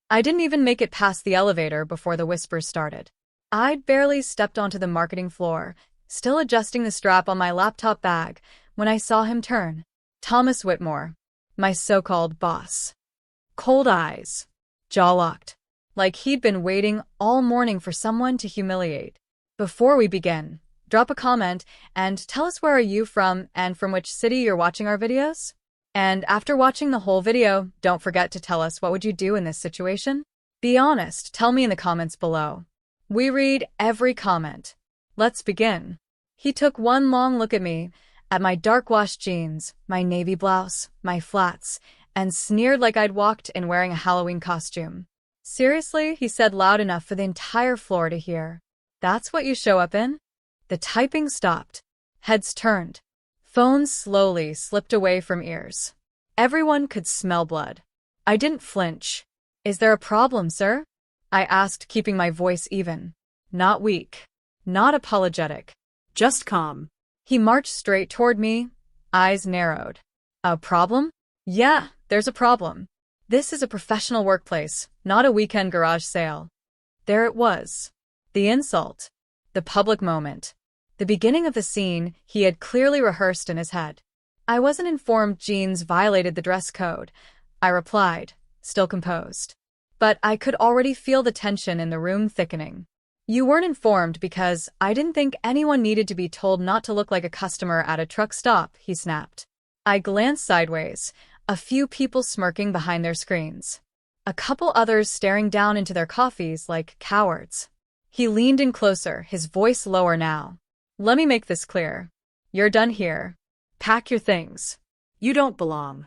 I didn't even make it past the elevator before the whispers started. I'd barely stepped onto the marketing floor, still adjusting the strap on my laptop bag, when I saw him turn. Thomas Whitmore, my so-called boss. Cold eyes, jaw locked, like he'd been waiting all morning for someone to humiliate. Before we begin, drop a comment and tell us where are you from and from which city you're watching our videos? And after watching the whole video, don't forget to tell us what would you do in this situation? Be honest, tell me in the comments below. We read every comment. Let's begin. He took one long look at me, at my dark-washed jeans, my navy blouse, my flats, and sneered like I'd walked in wearing a Halloween costume. Seriously, he said loud enough for the entire floor to hear. That's what you show up in? The typing stopped. Heads turned. Phones slowly slipped away from ears. Everyone could smell blood. I didn't flinch. Is there a problem, sir? I asked, keeping my voice even. Not weak. Not apologetic. Just calm. He marched straight toward me, eyes narrowed. A problem? Yeah, there's a problem. This is a professional workplace, not a weekend garage sale. There it was. The insult. The public moment. The beginning of the scene he had clearly rehearsed in his head. I wasn't informed jeans violated the dress code, I replied, still composed. But I could already feel the tension in the room thickening. You weren't informed because I didn't think anyone needed to be told not to look like a customer at a truck stop, he snapped. I glanced sideways, a few people smirking behind their screens. A couple others staring down into their coffees like cowards. He leaned in closer, his voice lower now. Let me make this clear. You're done here. Pack your things. You don't belong.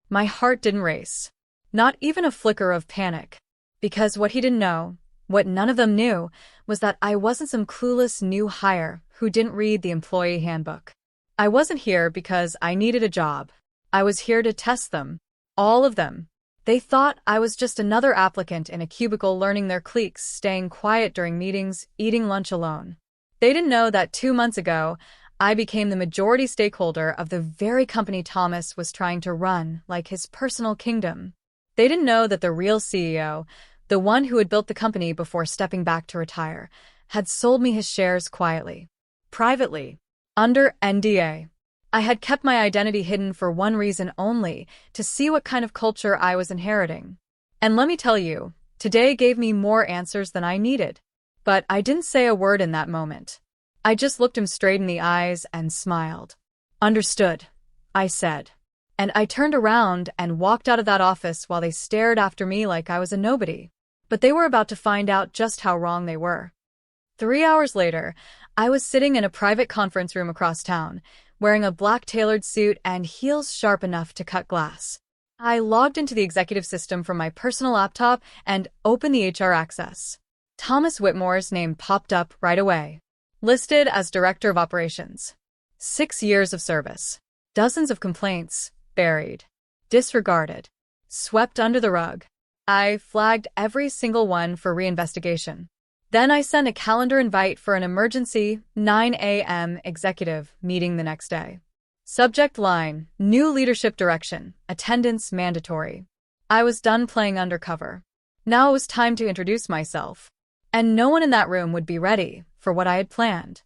My heart didn't race. Not even a flicker of panic. Because what he didn't know, what none of them knew, was that I wasn't some clueless new hire who didn't read the employee handbook. I wasn't here because I needed a job. I was here to test them. All of them. They thought I was just another applicant in a cubicle learning their cliques, staying quiet during meetings, eating lunch alone. They didn't know that 2 months ago, I became the majority stakeholder of the very company Thomas was trying to run like his personal kingdom. They didn't know that the real CEO, the one who had built the company before stepping back to retire, had sold me his shares quietly, privately, under NDA. I had kept my identity hidden for one reason only, to see what kind of culture I was inheriting. And let me tell you, today gave me more answers than I needed. But I didn't say a word in that moment. I just looked him straight in the eyes and smiled. Understood, I said. And I turned around and walked out of that office while they stared after me like I was a nobody. But they were about to find out just how wrong they were. 3 hours later, I was sitting in a private conference room across town, wearing a black tailored suit and heels sharp enough to cut glass. I logged into the executive system from my personal laptop and opened the HR access. Thomas Whitmore's name popped up right away. Listed as Director of Operations. 6 years of service. Dozens of complaints. Buried. Disregarded. Swept under the rug. I flagged every single one for reinvestigation. Then I sent a calendar invite for an emergency 9 a.m. executive meeting the next day. Subject line, new leadership direction, attendance mandatory. I was done playing undercover. Now it was time to introduce myself. And no one in that room would be ready for what I had planned.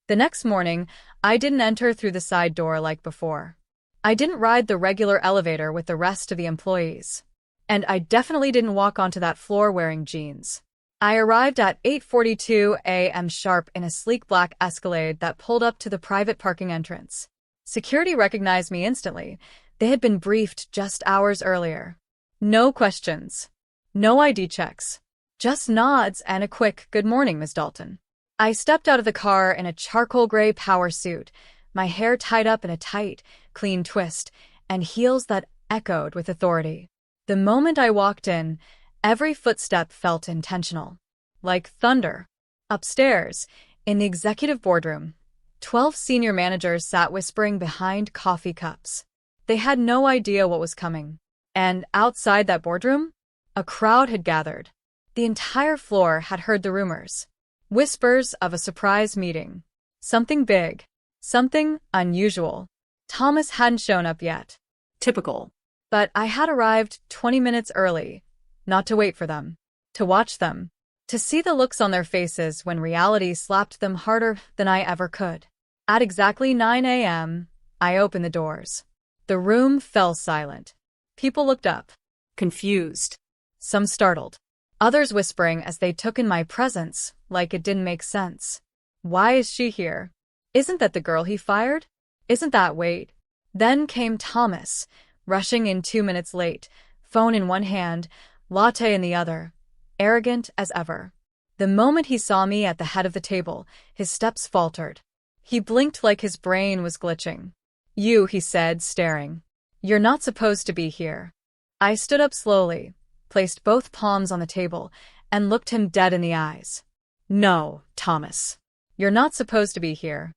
The next morning, I didn't enter through the side door like before. I didn't ride the regular elevator with the rest of the employees. And I definitely didn't walk onto that floor wearing jeans. I arrived at 8:42 a.m. sharp in a sleek black Escalade that pulled up to the private parking entrance. Security recognized me instantly. They had been briefed just hours earlier. No questions. No ID checks. Just nods and a quick, "Good morning, Ms. Dalton." I stepped out of the car in a charcoal gray power suit, my hair tied up in a tight, clean twist, and heels that echoed with authority. The moment I walked in, every footstep felt intentional. Like thunder. Upstairs, in the executive boardroom, 12 senior managers sat whispering behind coffee cups. They had no idea what was coming. And outside that boardroom, a crowd had gathered. The entire floor had heard the rumors. Whispers of a surprise meeting. Something big. Something unusual. Thomas hadn't shown up yet. Typical. But I had arrived 20 minutes early, not to wait for them, to watch them, to see the looks on their faces when reality slapped them harder than I ever could. At exactly 9 a.m., I opened the doors. The room fell silent. People looked up, confused, some startled, others whispering as they took in my presence like it didn't make sense. Why is she here? Isn't that the girl he fired? Isn't that Wade? Then came Thomas, rushing in 2 minutes late, phone in one hand, latte in the other, arrogant as ever. The moment he saw me at the head of the table, his steps faltered. He blinked like his brain was glitching. You, he said, staring. You're not supposed to be here. I stood up slowly, placed both palms on the table, and looked him dead in the eyes. No, Thomas. You're not supposed to be here.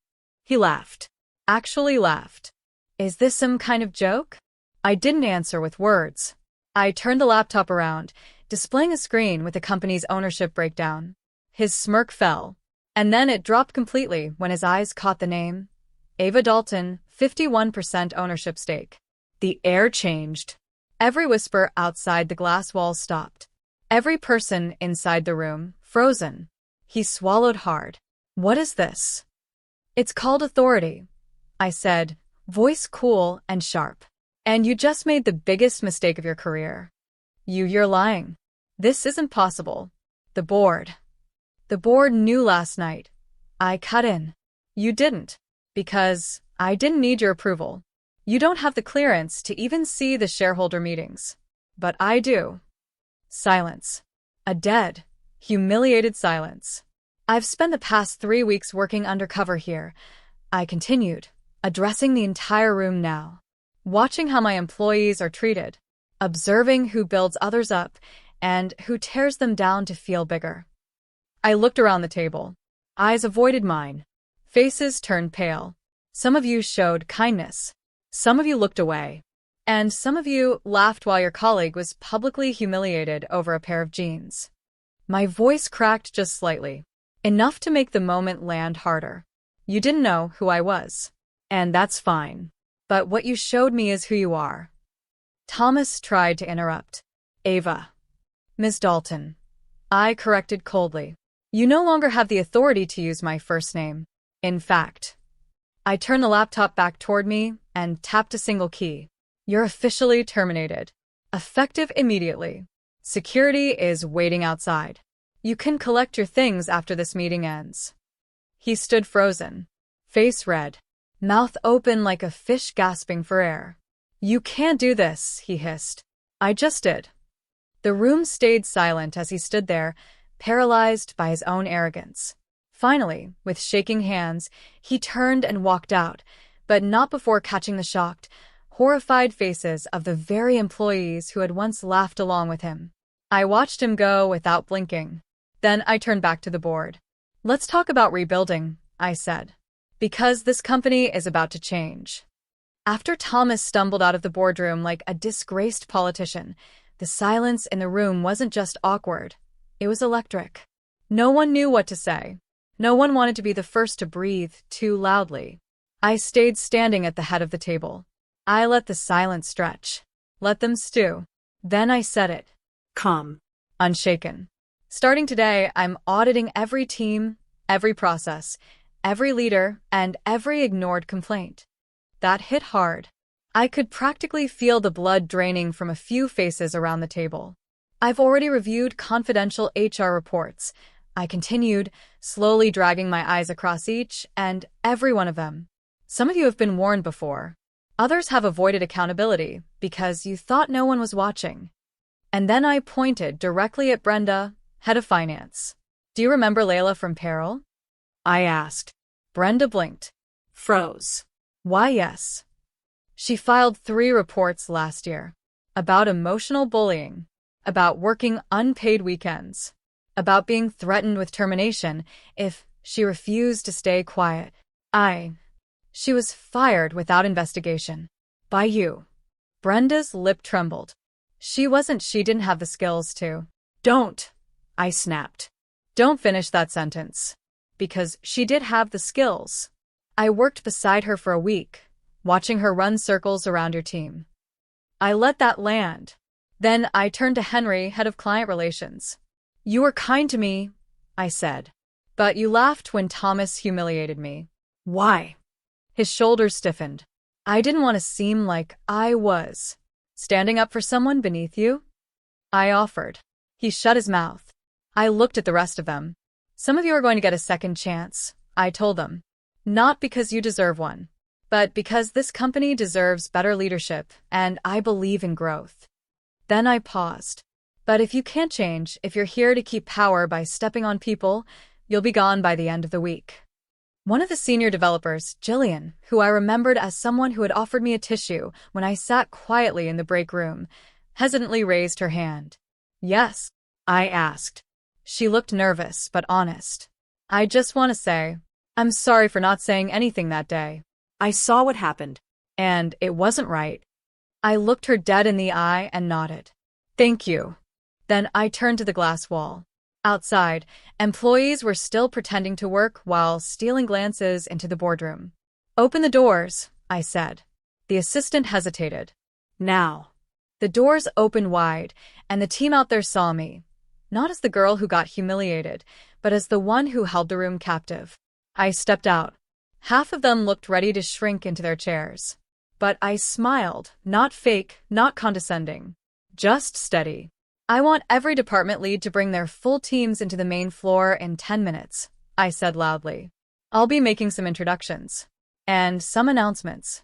He laughed. Actually laughed. Is this some kind of joke? I didn't answer with words. I turned the laptop around, displaying a screen with the company's ownership breakdown. His smirk fell, and then it dropped completely when his eyes caught the name. Ava Dalton, 51% ownership stake. The air changed. Every whisper outside the glass walls stopped. Every person inside the room, frozen. He swallowed hard. What is this? It's called authority, I said, voice cool and sharp. And you just made the biggest mistake of your career. You're lying. This isn't possible. The board knew last night. I cut in. You didn't. Because I didn't need your approval. You don't have the clearance to even see the shareholder meetings. But I do. Silence. A dead, humiliated silence. I've spent the past 3 weeks working undercover here, I continued, addressing the entire room now. Watching how my employees are treated. Observing who builds others up and who tears them down to feel bigger. I looked around the table. Eyes avoided mine. Faces turned pale. Some of you showed kindness. Some of you looked away. And some of you laughed while your colleague was publicly humiliated over a pair of jeans. My voice cracked just slightly. Enough to make the moment land harder. You didn't know who I was. And that's fine. But what you showed me is who you are. Thomas tried to interrupt. Ava. Ms. Dalton. I corrected coldly. You no longer have the authority to use my first name. In fact. I turned the laptop back toward me and tapped a single key. You're officially terminated. Effective immediately. Security is waiting outside. You can collect your things after this meeting ends. He stood frozen, face red, mouth open like a fish gasping for air. You can't do this, he hissed. I just did. The room stayed silent as he stood there, paralyzed by his own arrogance. Finally, with shaking hands, he turned and walked out, but not before catching the shocked, horrified faces of the very employees who had once laughed along with him. I watched him go without blinking. Then I turned back to the board. Let's talk about rebuilding, I said. Because this company is about to change. After Thomas stumbled out of the boardroom like a disgraced politician, the silence in the room wasn't just awkward. It was electric. No one knew what to say. No one wanted to be the first to breathe too loudly. I stayed standing at the head of the table. I let the silence stretch. Let them stew. Then I said it. Calm. Unshaken. Starting today, I'm auditing every team, every process, every leader, and every ignored complaint. That hit hard. I could practically feel the blood draining from a few faces around the table. I've already reviewed confidential HR reports. I continued, slowly dragging my eyes across each and every one of them. Some of you have been warned before. Others have avoided accountability because you thought no one was watching. And then I pointed directly at Brenda, head of finance. Do you remember Layla from Peril? I asked. Brenda blinked. Froze. Why, yes. She filed 3 reports last year. About emotional bullying. About working unpaid weekends. About being threatened with termination if she refused to stay quiet. She was fired without investigation. By you. Brenda's lip trembled. She didn't have the skills to. Don't, I snapped. Don't finish that sentence. Because she did have the skills. I worked beside her for a week, watching her run circles around your team. I let that land. Then I turned to Henry, head of client relations. You were kind to me, I said. But you laughed when Thomas humiliated me. Why? His shoulders stiffened. I didn't want to seem like I was standing up for someone beneath you, I offered. He shut his mouth. I looked at the rest of them. Some of you are going to get a second chance, I told them. Not because you deserve one, but because this company deserves better leadership, and I believe in growth. Then I paused. But if you can't change, if you're here to keep power by stepping on people, you'll be gone by the end of the week. One of the senior developers, Jillian, who I remembered as someone who had offered me a tissue when I sat quietly in the break room, hesitantly raised her hand. Yes, I asked. She looked nervous but honest. I just want to say, I'm sorry for not saying anything that day. I saw what happened, and it wasn't right. I looked her dead in the eye and nodded. Thank you. Then I turned to the glass wall. Outside, employees were still pretending to work while stealing glances into the boardroom. Open the doors, I said. The assistant hesitated. Now. The doors opened wide, and the team out there saw me, not as the girl who got humiliated, but as the one who held the room captive. I stepped out. Half of them looked ready to shrink into their chairs. But I smiled, not fake, not condescending. Just steady. I want every department lead to bring their full teams into the main floor in 10 minutes, I said loudly. I'll be making some introductions. And some announcements.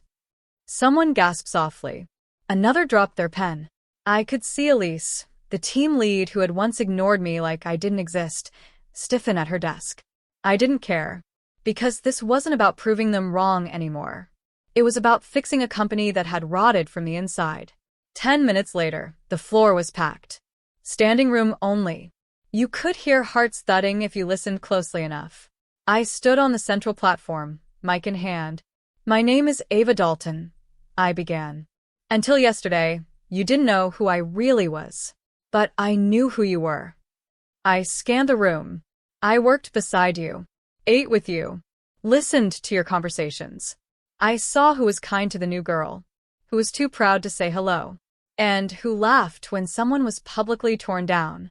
Someone gasped softly. Another dropped their pen. I could see Elise, the team lead who had once ignored me like I didn't exist, stiffen at her desk. I didn't care, because this wasn't about proving them wrong anymore. It was about fixing a company that had rotted from the inside. 10 minutes later, the floor was packed. Standing room only. You could hear hearts thudding if you listened closely enough. I stood on the central platform, mic in hand. My name is Ava Dalton, I began. Until yesterday, you didn't know who I really was. But I knew who you were. I scanned the room. I worked beside you, ate with you, listened to your conversations. I saw who was kind to the new girl, who was too proud to say hello, and who laughed when someone was publicly torn down.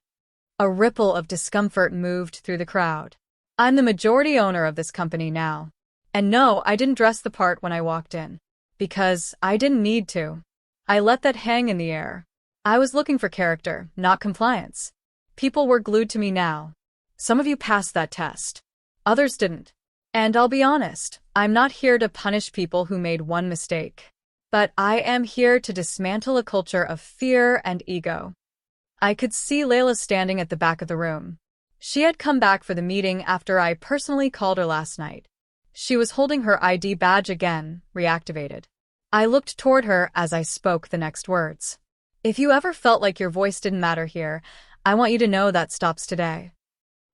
A ripple of discomfort moved through the crowd. I'm the majority owner of this company now. And no, I didn't dress the part when I walked in. Because I didn't need to. I let that hang in the air. I was looking for character, not compliance. People were glued to me now. Some of you passed that test. Others didn't. And I'll be honest, I'm not here to punish people who made one mistake. But I am here to dismantle a culture of fear and ego. I could see Layla standing at the back of the room. She had come back for the meeting after I personally called her last night. She was holding her ID badge again, reactivated. I looked toward her as I spoke the next words. If you ever felt like your voice didn't matter here, I want you to know that stops today.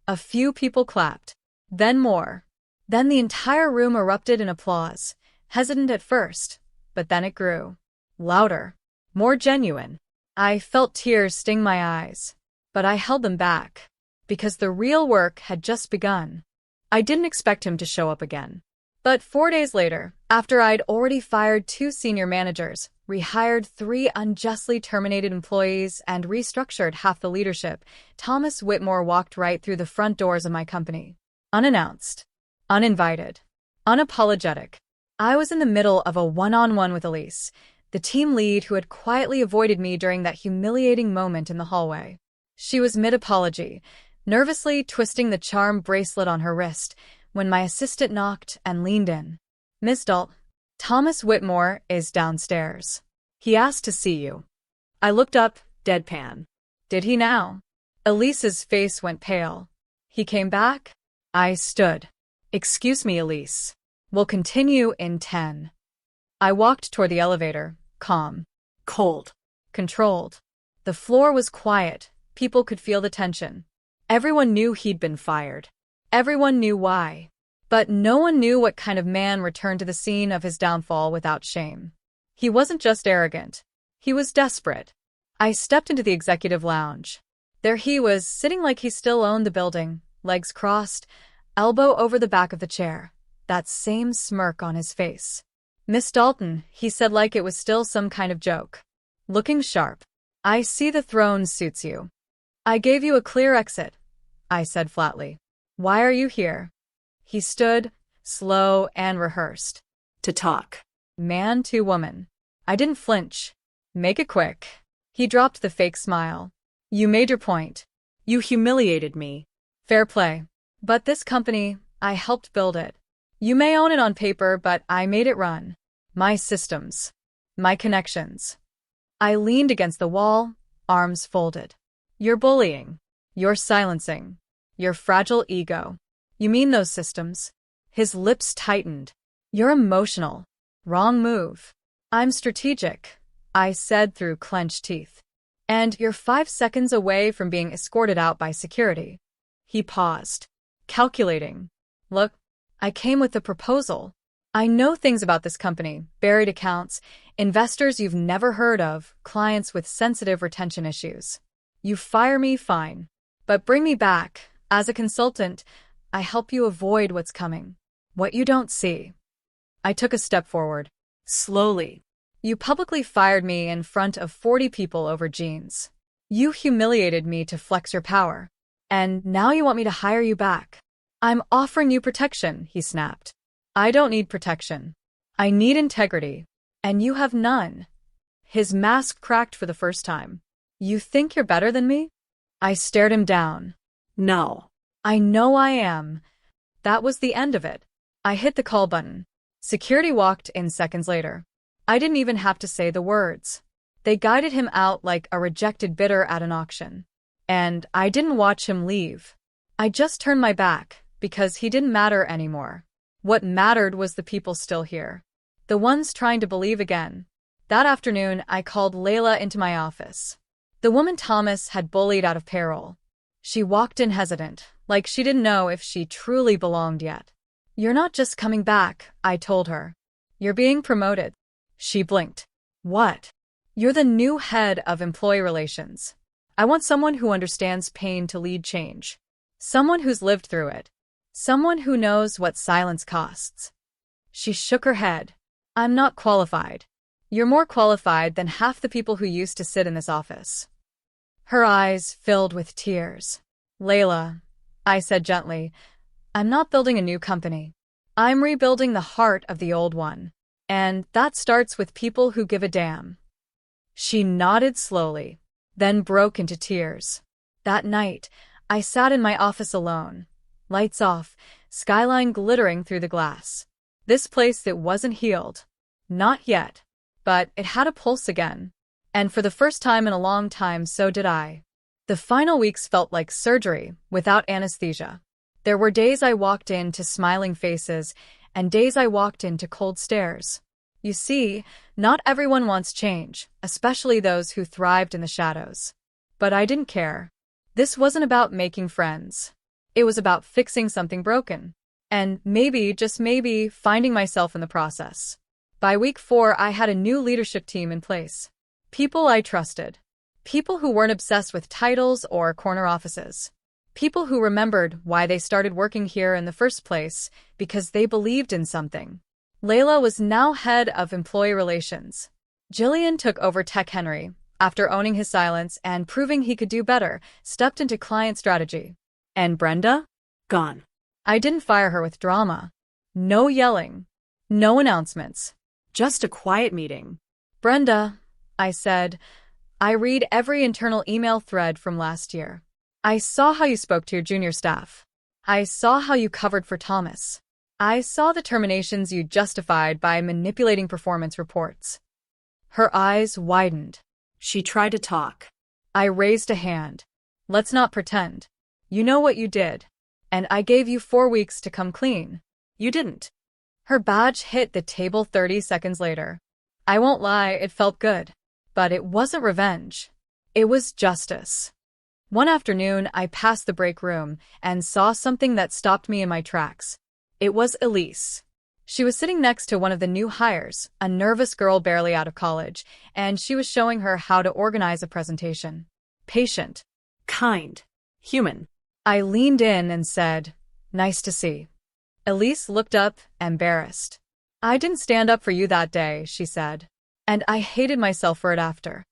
A few people clapped. Then more. Then the entire room erupted in applause, hesitant at first, but then it grew. Louder. More genuine. I felt tears sting my eyes, but I held them back, because the real work had just begun. I didn't expect him to show up again. But 4 days later, after I'd already fired 2 senior managers, rehired 3 unjustly terminated employees, and restructured half the leadership, Thomas Whitmore walked right through the front doors of my company. Unannounced. Uninvited. Unapologetic. I was in the middle of a one-on-one with Elise, the team lead who had quietly avoided me during that humiliating moment in the hallway. She was mid-apology, nervously twisting the charm bracelet on her wrist, when my assistant knocked and leaned in. Miss Dalt, Thomas Whitmore is downstairs. He asked to see you. I looked up, deadpan. Did he now? Elise's face went pale. He came back? I stood. Excuse me, Elise. We'll continue in 10. I walked toward the elevator, calm. Cold. Controlled. The floor was quiet. People could feel the tension. Everyone knew he'd been fired. Everyone knew why. But no one knew what kind of man returned to the scene of his downfall without shame. He wasn't just arrogant. He was desperate. I stepped into the executive lounge. There he was, sitting like he still owned the building, legs crossed, elbow over the back of the chair, that same smirk on his face. Miss Dalton, he said like it was still some kind of joke. Looking sharp. I see the throne suits you. I gave you a clear exit, I said flatly. Why are you here? He stood, slow and rehearsed. To talk. Man to woman. I didn't flinch. Make it quick. He dropped the fake smile. You made your point. You humiliated me. Fair play. But this company, I helped build it. You may own it on paper, but I made it run. My systems. My connections. I leaned against the wall, arms folded. You're bullying. You're silencing. Your fragile ego. You mean those systems? His lips tightened. You're emotional. Wrong move. I'm strategic, I said through clenched teeth. And you're 5 seconds away from being escorted out by security. He paused. Calculating. Look, I came with a proposal. I know things about this company, buried accounts, investors you've never heard of, clients with sensitive retention issues. You fire me, fine. But bring me back. As a consultant, I help you avoid what's coming. What you don't see. I took a step forward. Slowly. You publicly fired me in front of 40 people over jeans. You humiliated me to flex your power. And now you want me to hire you back. I'm offering you protection, he snapped. I don't need protection. I need integrity. And you have none. His mask cracked for the first time. You think you're better than me? I stared him down. No. I know I am. That was the end of it. I hit the call button. Security walked in seconds later. I didn't even have to say the words. They guided him out like a rejected bidder at an auction. And I didn't watch him leave. I just turned my back, because he didn't matter anymore. What mattered was the people still here. The ones trying to believe again. That afternoon, I called Layla into my office. The woman Thomas had bullied out of payroll. She walked in hesitant, like she didn't know if she truly belonged yet. You're not just coming back, I told her. You're being promoted. She blinked. What? You're the new head of employee relations. I want someone who understands pain to lead change. Someone who's lived through it. Someone who knows what silence costs. She shook her head. I'm not qualified. You're more qualified than half the people who used to sit in this office. Her eyes filled with tears. Layla, I said gently, I'm not building a new company. I'm rebuilding the heart of the old one. And that starts with people who give a damn. She nodded slowly, then broke into tears. That night, I sat in my office alone. Lights off, skyline glittering through the glass. This place that wasn't healed. Not yet. But it had a pulse again. And for the first time in a long time, so did I. The final weeks felt like surgery, without anesthesia. There were days I walked into smiling faces, and days I walked into cold stares. You see, not everyone wants change, especially those who thrived in the shadows. But I didn't care. This wasn't about making friends. It was about fixing something broken. And maybe, just maybe, finding myself in the process. By week 4, I had a new leadership team in place. People I trusted. People who weren't obsessed with titles or corner offices. People who remembered why they started working here in the first place, because they believed in something. Layla was now head of employee relations. Jillian took over Tech Henry, after owning his silence and proving he could do better, stepped into client strategy. And Brenda? Gone. I didn't fire her with drama. No yelling. No announcements. Just a quiet meeting. Brenda, I said, I read every internal email thread from last year. I saw how you spoke to your junior staff. I saw how you covered for Thomas. I saw the terminations you justified by manipulating performance reports. Her eyes widened. She tried to talk. I raised a hand. Let's not pretend. You know what you did. And I gave you 4 weeks to come clean. You didn't. Her badge hit the table 30 seconds later. I won't lie, it felt good. But it wasn't revenge. It was justice. One afternoon, I passed the break room and saw something that stopped me in my tracks. It was Elise. She was sitting next to one of the new hires, a nervous girl barely out of college, and she was showing her how to organize a presentation. Patient. Kind. Human. I leaned in and said, Nice to see. Elise looked up, embarrassed. I didn't stand up for you that day, she said. And I hated myself for it after.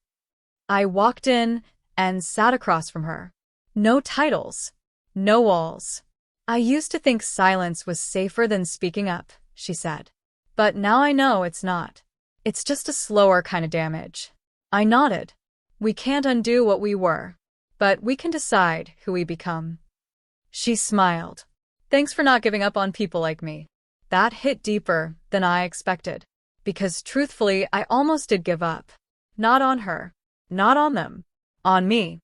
I walked in and sat across from her. No titles. No walls. I used to think silence was safer than speaking up, she said. But now I know it's not. It's just a slower kind of damage. I nodded. We can't undo what we were, but we can decide who we become. She smiled. Thanks for not giving up on people like me. That hit deeper than I expected. Because truthfully, I almost did give up. Not on her. Not on them. On me.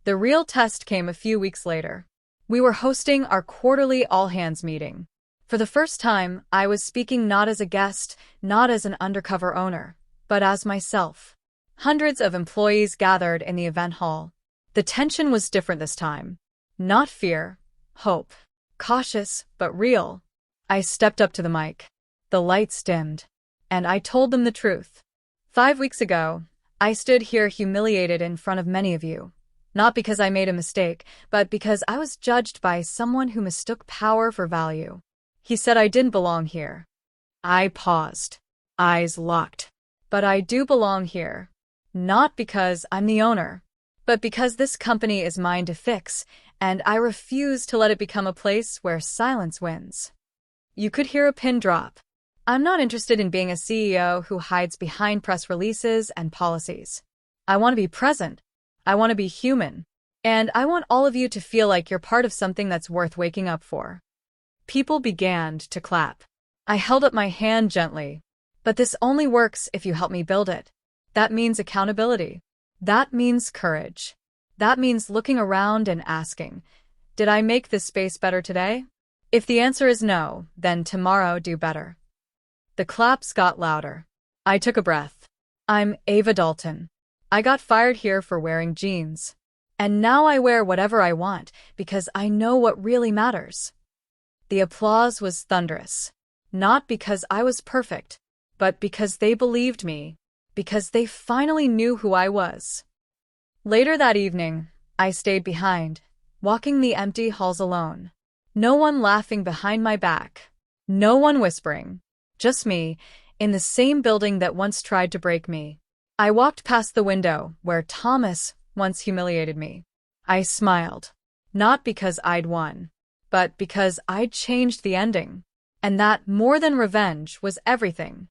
The real test came a few weeks later. We were hosting our quarterly all-hands meeting. For the first time, I was speaking not as a guest, not as an undercover owner, but as myself. Hundreds of employees gathered in the event hall. The tension was different this time. Not fear, hope. Cautious, but real. I stepped up to the mic. The lights dimmed. And I told them the truth. 5 weeks ago, I stood here humiliated in front of many of you. Not because I made a mistake, but because I was judged by someone who mistook power for value. He said I didn't belong here. I paused, eyes locked. But I do belong here. Not because I'm the owner, but because this company is mine to fix, and I refuse to let it become a place where silence wins. You could hear a pin drop. I'm not interested in being a CEO who hides behind press releases and policies. I want to be present. I want to be human. And I want all of you to feel like you're part of something that's worth waking up for. People began to clap. I held up my hand gently. But this only works if you help me build it. That means accountability. That means courage. That means looking around and asking, did I make this space better today? If the answer is no, then tomorrow do better. The claps got louder. I took a breath. I'm Ava Dalton. I got fired here for wearing jeans. And now I wear whatever I want because I know what really matters. The applause was thunderous. Not because I was perfect, but because they believed me, because they finally knew who I was. Later that evening, I stayed behind, walking the empty halls alone. No one laughing behind my back. No one whispering. Just me, in the same building that once tried to break me. I walked past the window where Thomas once humiliated me. I smiled. Not because I'd won, but because I'd changed the ending. And that, more than revenge, was everything.